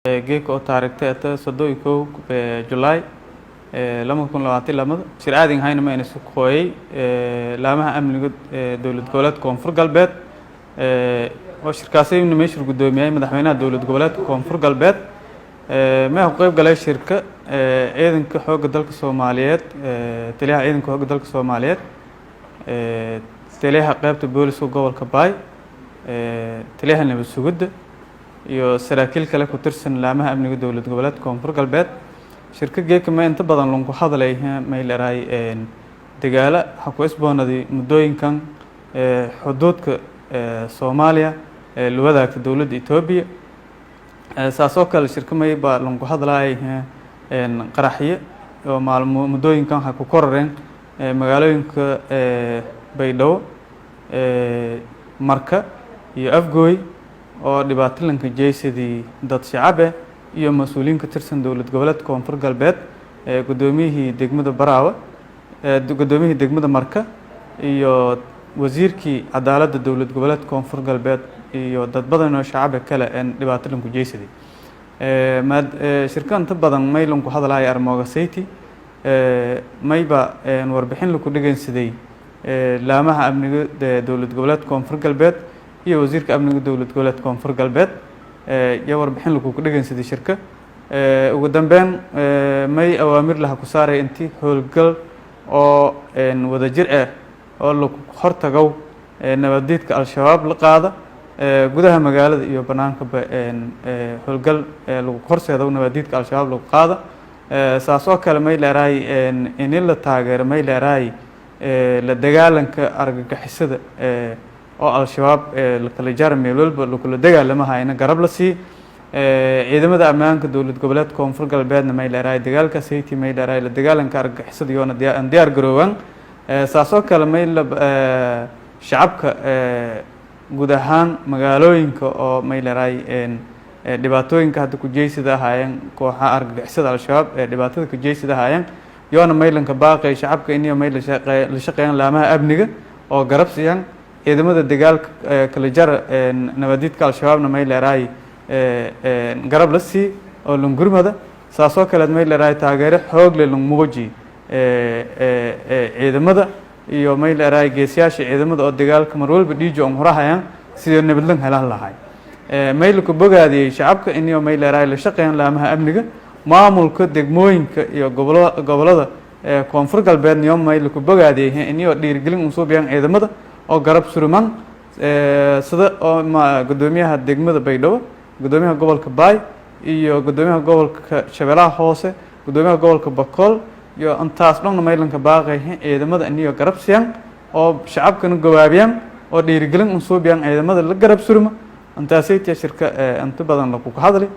geedka oo taariikhda soddon July 2022 shir aadin hayna ma inay suqooyay laamaha amniga dawlad goboleedka Koonfur Galbeed oo shirkaasay meeshii gudoomiyay madaxweynaha dawlad goboleedka Koonfur Galbeed ma uu qayb galay shirka ciidanka xoogga dalka Soomaaliyeed taliyaha ciidanka xoogga dalka Soomaaliyeed taliyaha qaybta booliska gobolka Baay taliyaha nabad sugidda iyo saraakiil kale ku tirsan laamaha amniga dawlad goboleedka Koonfur Galbeed shirka geedka ma inta badan lagu hadlay ma ilaahay dagaala xakuusboonadii muddooyinkan xuduudka Soomaaliya la wadaagta dawladda Itoobiya saasoo kale shirka may baa lagu hadlay qaraxiye oo muddooyinkan ha ku kororeen magaalooyinka Baydhabo Marka iyo Afgooy oo dhibaatooyinka jeesadii dad shacab iyo mas'uuliyiin ka tirsan dawlad goboleedka Koonfur Galbeed gudoomiyihii degmada Baraawe gudoomiyihii degmada Marka iyo wasiirkii cadaaladda dawlad goboleedka Koonfur Galbeed iyo dad badan oo shacab kale dhibaatooyinka jeesadii shirkan inta badan maylan ku hadlay armooga sayti mayba warbixin lagu dhigeensaday laamaha amniga dawlad goboleedka Koonfur Galbeed iyo wasiirka amniga dawlad goboleedka Koonfur Galbeed iyo warbixin lagu dhigeensaday shirka ugu dambeyn may awaamir la ku saaray intii howlgal oo wadajir ah oo lagu hortago nabaddiidka al-shabaab la qaada gudaha magaalada iyo banaanka howlgal lagu horseedo nabaddiidka al-shabaab lagu qaada saasoo kale may leeyahay in la taageero may leeyahay la dagaalanka argagixisada oo al-shabaab la kala jaray meel walba lagu dagaalamaha garab la sii ciidamada ammaanka dawlad goboleedka Koonfur Galbeedna may leeyahay dagaalka sayti may leeyahay la dagaalanka argagixisada iyo diyaar garoowan saasoo kale may shacabka guud ahaan magaalooyinka oo may leeyahay dhibaatooyinka hadda ku jeesida hayeen kooxaha argagixisada al-shabaab dhibaatada ku jeesida hayeen yoona maylanka baaqay shacabka in may la shaqeeyaan laamaha amniga oo garab siiyaan ciidamada dagaalka kala jar nabaddiidka al-shabaabna may leeyahay garab la sii oo lungurmada saasoo kale may leeyahay taageero xoog leh muuji ciidamada iyo may leeyahay geesiyaasha ciidamada oo dagaalka mar walba dhiijo umurahayaan sidoo nabadlan helaan lahay maylku bogaadiyay shacabka in may leeyahay la shaqeeyaan laamaha amniga maamulka degmooyinka iyo gobolada Koonfur Galbeed iyo maylku bogaadiyay in dhiirigelin u soo bixin ciidamada oo garab surman sida oo gudoomiyaha degmada Baydhabo gudoomiyaha gobolka Baay iyo gudoomiyaha gobolka Shabeellaha Hoose gudoomiyaha gobolka Bakool iyo intaas dhan maylanka baaqay ciidamada in garab siiyaan oo shacabkana gawaabiyaan oo dhiirigelin u soo bixin ciidamada la garab surma intaasay shirka inta badan lagu hadlay